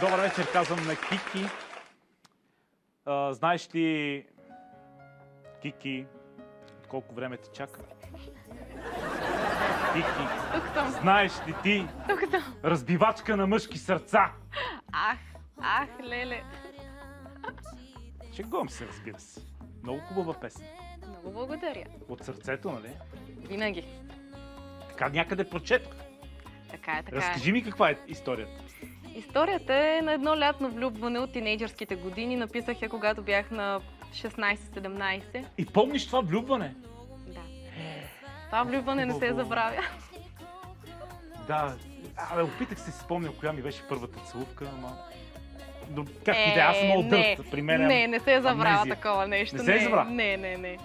Добър вечер, казвам на Кики. Знаеш ли, Кики, колко време те чака? Кики, Тук съм. знаеш ли ти, Тук съм. разбивачка на мъжки сърца? Ах, леле. Шегувам се, разбира се. Много хубава песен. Много благодаря. От сърцето, нали? Винаги. Така някъде прочетох. Така е. Разкажи ми каква е историята. Историята е на едно лятно влюбване от тинейджърските години. Написах я, когато бях на 16-17. И помниш това влюбване? Да. Това влюбване не се Хубаво. забравя. Да. Опитах се си спомня коя ми беше първата целувка, ама... Но как и да е, аз съм много дърт при мен. Не се забравя амнезия. такова нещо. Не се забравя? Не.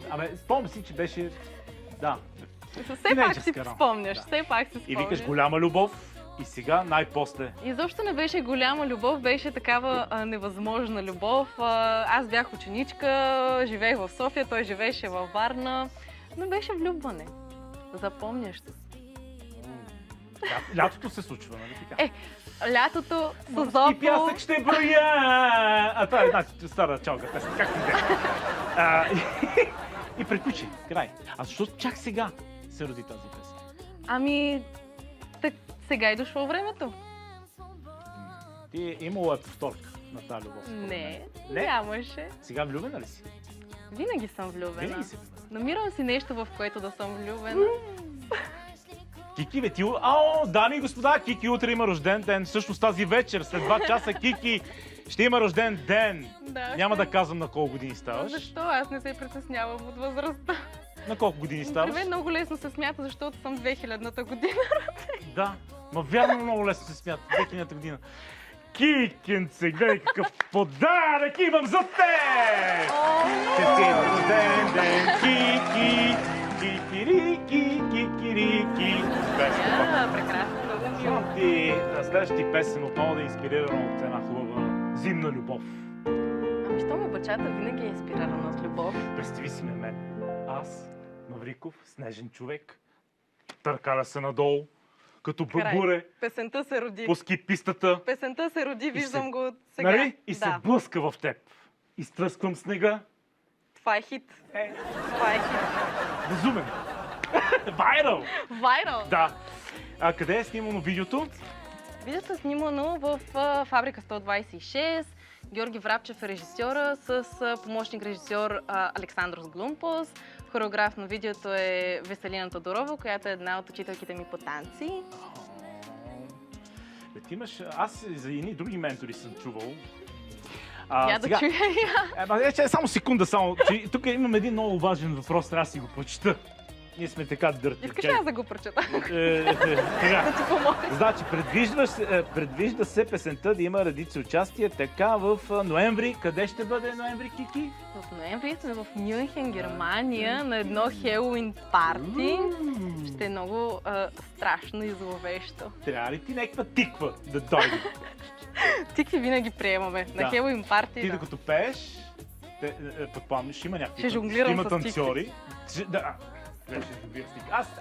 Абе, спомням си, че беше... Да. Все пак си Тинейджърска рано. спомняш. Да. Все пак си И спомняш. викаш голяма любов и сега най-после. Изобщо не беше голяма любов, беше такава невъзможна любов. Аз бях ученичка, живеех в София, той живееше във Варна, но беше влюбване. Запомнящо. Лятото се случва, нали така? Лятото, И Созопол... пясък ще броя! Това е, значи, стара чалга песен, как ти де. И приключи, край. А защо чак сега се роди тази песен? Ами, так, сега е дошло времето. Ти имала повторка на тази любов? според Не, мен. нямаше. Сега влюбена ли си? Винаги съм влюбена. Винаги си влюбена. Намирам си нещо, в което да съм влюбена. Кики, бе, ти... Ао, дами и господа, Кики утре има рожден ден. Всъщност тази вечер, след 2 часа, Кики ще има рожден ден. Да, Няма ще- да казвам на колко години ставаш. Защо? Аз не се притеснявам от възрастта. На колко години При ставаш? мен много лесно се смята, защото съм 2000-та година. Да, ма вярно много лесно се смята. 2000-та година. Кикенце, гледай какъв подарък имам за теб! Честит рожден ден, Кики! Кикирики, кикирики! Прекрасно, много мило. Ти следващата ти песен отново да е инспирирана от една хубава зимна любов. Ами, що ме бачата винаги е инспирирана от любов. Представи си ме мен. Аз, Мавриков, снежен човек, търкаля се надолу, като Край. бабуре, Песента се роди. по ски пистата. Песента се роди, виждам го от сега. Нали? И се Да. блъска в теб. Изтръсквам снега. Това е хит. Това е хит. Безумен. Вайрал! Вайрал. Да. А къде е снимано видеото? Видеото е снимано в Фабрика 126. Георги Врабчев е режисьора с помощник режисьор Александрос Глумпос. Хореограф на видеото е Веселина Тодорова, която е една от учителките ми по танци. Бе, ти имаш... Аз за едни други ментори съм чувал. Я да чуя я. Само секунда, че тук имам един много важен въпрос, трябва да си го прочета. Ние сме така дърти. Искаш ли аз да го прочета? Така. Да ти помогна. Значи, предвижда се песента да има редици участия, така в ноември. Къде ще бъде ноември, Кики? В ноември сме в Мюнхен, Германия, на едно Хелоуин парти. Ще е много страшно и зловещо. Трябва ли ти някаква тиква да дойде? Тикви винаги приемаме. Да. На Хелоуин парти, Ти да. докато пееш, предполагам, ще има някакви Ще жонглирам има с танцори. Да.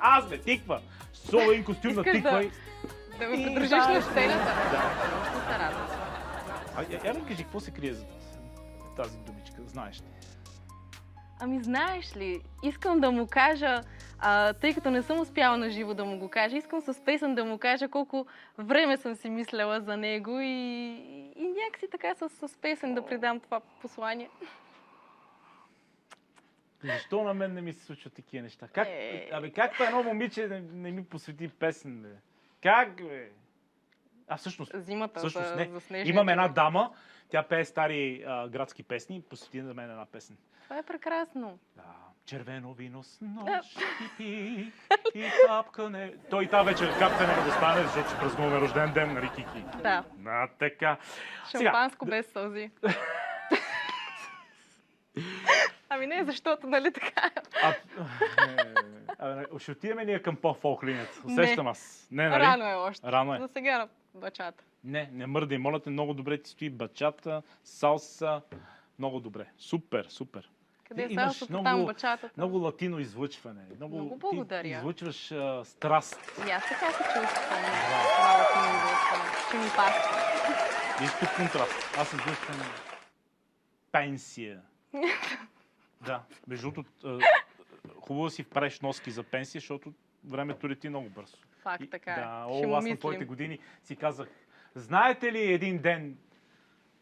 Аз бе, тиква. Солен костюм на Искаш тиква. Да ме И придружиш да, на сцената. Да. Ще се радвам. Я ми кажи, какво се крие за тази думичка, знаеш ли? Ами знаеш ли, искам да му кажа, тъй като не съм успяла на живо да му го кажа, искам с песен да му кажа колко време съм си мисляла за него и някакси така с песен да придам това послание. Защо на мен не ми се случват такива неща? Как едно момиче не ми посвети песен, бе? Как, бе? Всъщност Зимата всъщност за, не. за снежния Имам една човек. дама, тя пее стари градски песни, посвети на мен една песен. Това е прекрасно. Да. Червено вино с нощ и пих, и капка не... Той и тази вечер капка няма да стане, защото ще празнуваме рожден ден, нали, Кики? Да. Така. Шампанско без сълзи. Ами не, защото, нали така? Ще отидем ние към по-фолк линията. Усещам аз. Не, нали? Рано е още. Рано е. За сега на бачата. Не мърдай, моля те, много добре ти стои бачата, салса. Много добре. Супер, супер. Къде Ти сега имаш са там много, бачатата? много латино излъчване. Много Ти благодаря. излъчваш страст. И аз така се чувствам. Това латино излъчване. Ще ми пасва. Виж тук контраст. Аз излъчвам пенсия. Да, между другото, хубаво да си вправиш носки за пенсия, защото времето лети много бързо. Факт, така е. Да, Ще му аз на твоите мислим. години си казах, знаете ли един ден,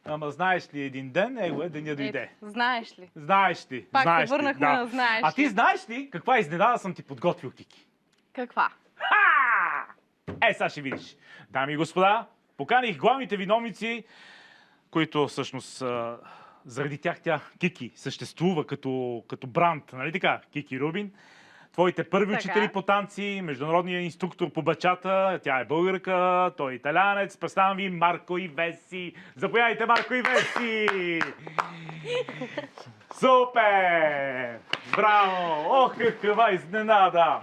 ама знаеш ли един ден, его е, деня дойде. Ето, знаеш ли? Знаеш ли? Пак знаеш се върнахме ли? на знаеш А ти ли. знаеш ли каква изненада съм ти подготвил, Кики? Каква? Ха! Сега ще видиш. Дами и господа, поканих главните виновници, които всъщност заради тях Кики съществува като бранд, нали така? Кики Рубин. Твоите първи Така. учители по танци, международният инструктор по бачата, тя е българка, той е италянец. Представям ви Марко и Веси. Заповядайте, Марко и Веси! Супер! Браво! Ох, каква изненада!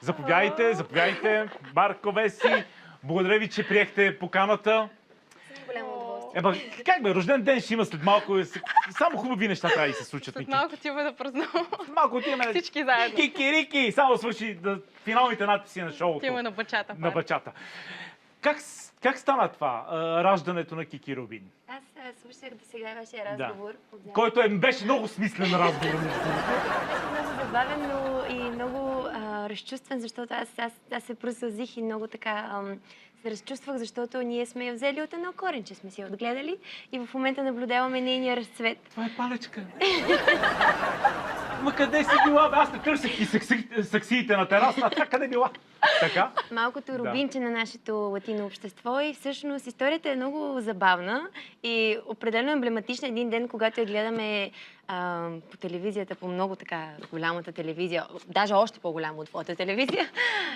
Заповядайте, Марко, Веси. Благодаря ви, че приехте поканата. Голямо удоволствие. Еба, как бе, рожден ден ще има след малко. Само хубави неща трябва да се случат. След малко ти да празнувам. Малко отиваме. Всички заедно. Кики-рики! Само свърши финалните надписи на шоуто. Отиваме на бачата. На бачата. Как стана това, раждането на Кики Рубин? Аз слушах до сега вашия разговор. Да. Който беше много смислен разговор. Беше много забавен, но и много разчувстван, защото аз се просълзих и много така се разчувствах, защото ние сме я взели от едно коренче, сме си я отгледали и в момента наблюдаваме нейния разцвет. Това е палечка. Ма къде си била? Аз не търсех и саксиите на тераса, а къде била? Така? Малкото рубинче на нашето латино общество и всъщност историята е много забавна и определено емблематична. Един ден, когато я гледаме по телевизията, по много така голямата телевизия, даже още по-голяма от твоята телевизия,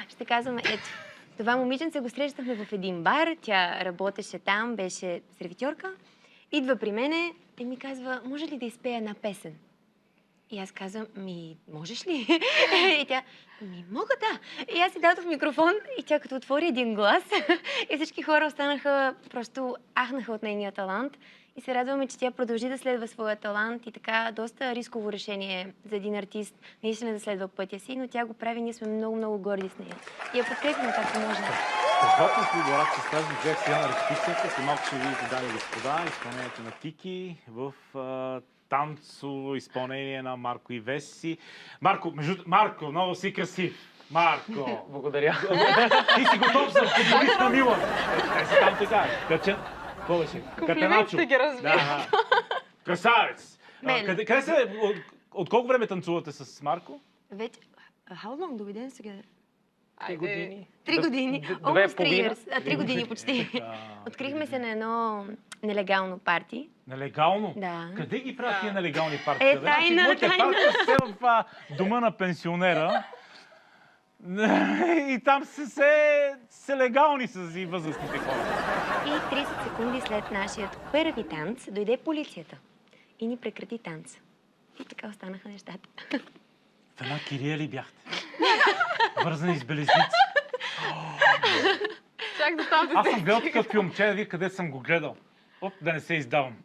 ще казваме, ето, това момиченце го срещахме в един бар, тя работеше там, беше сервитьорка, идва при мене и ми казва, може ли да изпея една песен? И аз казвам, можеш ли? И тя, мога да. И аз си дадох микрофон и тя като отвори един глас и всички хора останаха, просто ахнаха от нейния талант. И се радваме, че тя продължи да следва своя талант и така доста рисково решение за един артист наистина да следва пътя си, но тя го прави, ние сме много горди с нея. И я подкрепяме както може. Страхотна колаборация с тази взех сега на репетицията. След малко ще видите, дами и господа, изпълнението на Кики в танцово изпълнение на Марко и Веси. Марко, много си красив. Марко! Благодаря. Ти си готов за футболист на Милан. Те си там така. Качен. Какво беше? Комплиментите ги разбира. Да. Красавец. Мен. Къде се... От колко време танцувате с Марко? Вече, how long do we dance together? 3 години. 3 години. Две Almost 3 половина. years. 3 години почти. Открихме се на едно нелегално парти. Нелегално? Да. Къде ги правят тия нелегални парти? Тайна, моите тайна. парти са в дома на пенсионера. И там са легални с и възрастните хора. И 30 секунди след нашият първи танц дойде полицията и ни прекрати танца. И така останаха нещата. В една кирия ли бяхте? Вързани с белезници. Чак до там Аз съм гледал такъв филм, че да ви къде съм го гледал. Оп, да не се издавам.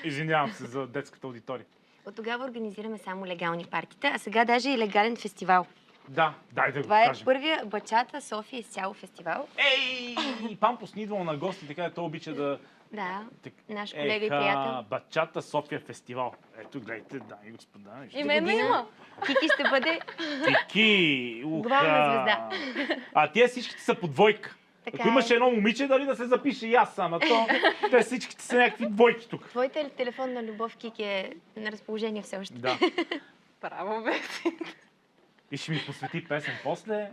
Извинявам се за детската аудитория. От тогава организираме само легални партита, а сега даже и легален фестивал. Да, дай да го Това е кажем. първия Бачата София изцяло фестивал. Ей! Пампус ни идвал на гости, така той обича да... Да, Так- наш колега и приятел. Бачата София фестивал. Ето, гледайте, дами и господа. Именно година. има. Кики ще бъде Кики! главна звезда. А тия всичките са по двойка. Така Ако имаше е. едно момиче, дали да се запише и аз сам, а то те всичките са някакви двойки тук. Твоята телефонна любов, Кики, е на разположение все още. Да. Браво, Беси. И ще ми посвети песен после.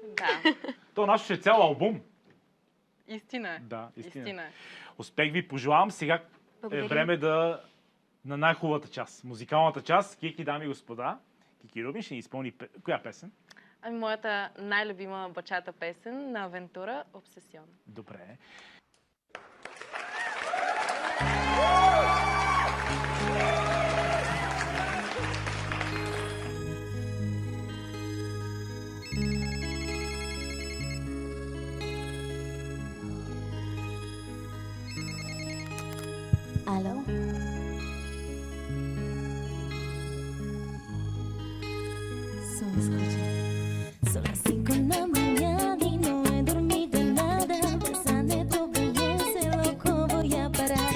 Да, То наше ще е цял албум. истина е. Да, истина. Истина е. Успех ви пожелавам. Сега е Благодаря. време на най-хубавата част. Музикалната част. Кики, дами и господа. Кики Рубин ще ни изпълни коя песен? Ами моята най-любима бачата песен на Авентура Обсесион. Добре. Ало? eso me escucha. Son las 5 de la mañana y no he dormido nada. Pensando en tu belleza, loco voy a parar.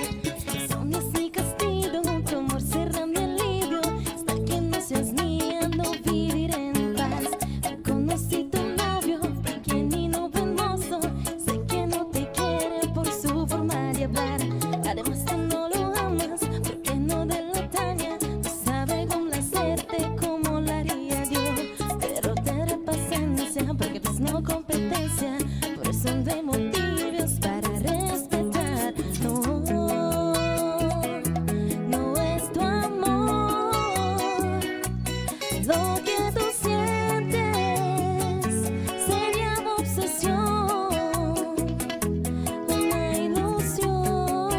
Insomnio y castigo, tu amor será mi alivio. Hasta que no seas mía, no viviré en paz. Me conocí tu novio, pequeñino, hermoso. Sé que no te quiere por su forma de hablar. Además tú no lo amas, porque no de la talla. No sabe complacerte como lo haría yo. Pero ten paciencia, porque eres no competencia. Por eso no hay motivos para respetar. No, no es tu amor lo que tú sientes. Sería una obsesión, una ilusión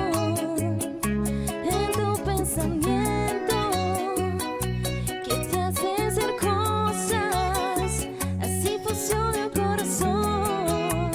en tu pensamiento que te hace hacer cosas. Así funciona el corazón.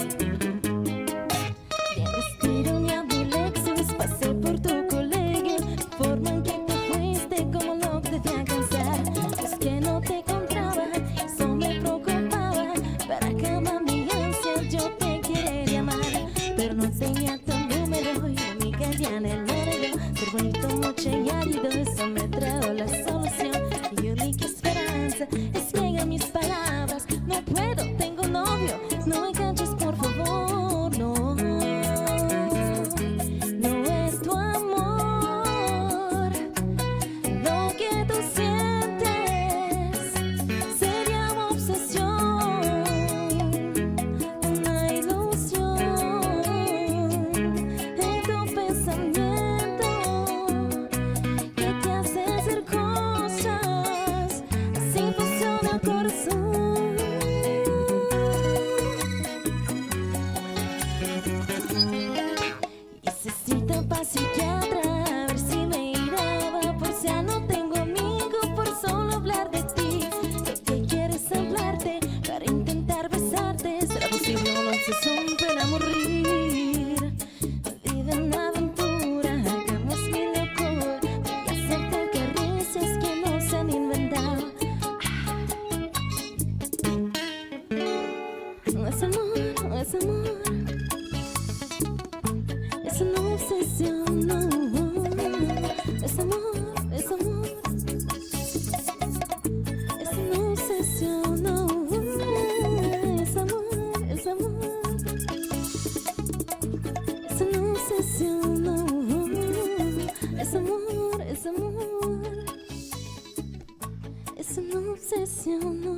Bien vestido ni a mi Lexus, pasé por tu colegio. Forma en que te fuiste como lo que te alcanzar. Es que no te encontraba, eso me preocupaba. Para calmar mi ansia yo te quería llamar, pero no tenía tu número y no me caía en el horario. Ser bonito, mucho y árido, eso me trajo la solución. Mi única esperanza es que hagan mis palabras. No puedo, tengo novio, no me enganches por favor. No, no es tu amor lo que tú sientes. Sería una obsesión, una ilusión en tu pensamiento que te hace hacer cosas. Así funciona el corazón. Necesito pa' psiquiatra, a ver si me iraba. Por si ya no tengo amigos, por solo hablar de ti. Lo que quieres hablarte para intentar besarte. ¿Será posible un obsesión para morir? Vive una aventura, hagamos mi locura. Voy a hacerte caricias que no se han inventado. No es amor, no es amor. Es una obsesión, no. Es amor, es amor. Es una obsesión, no. Es amor, es amor. Es una obsesión, no. Es amor, es amor. Es una obsesión, no.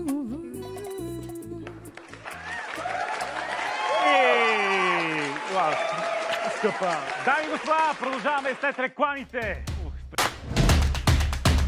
Вау! Скъпа! Дами и господа, продължаваме след рекламите.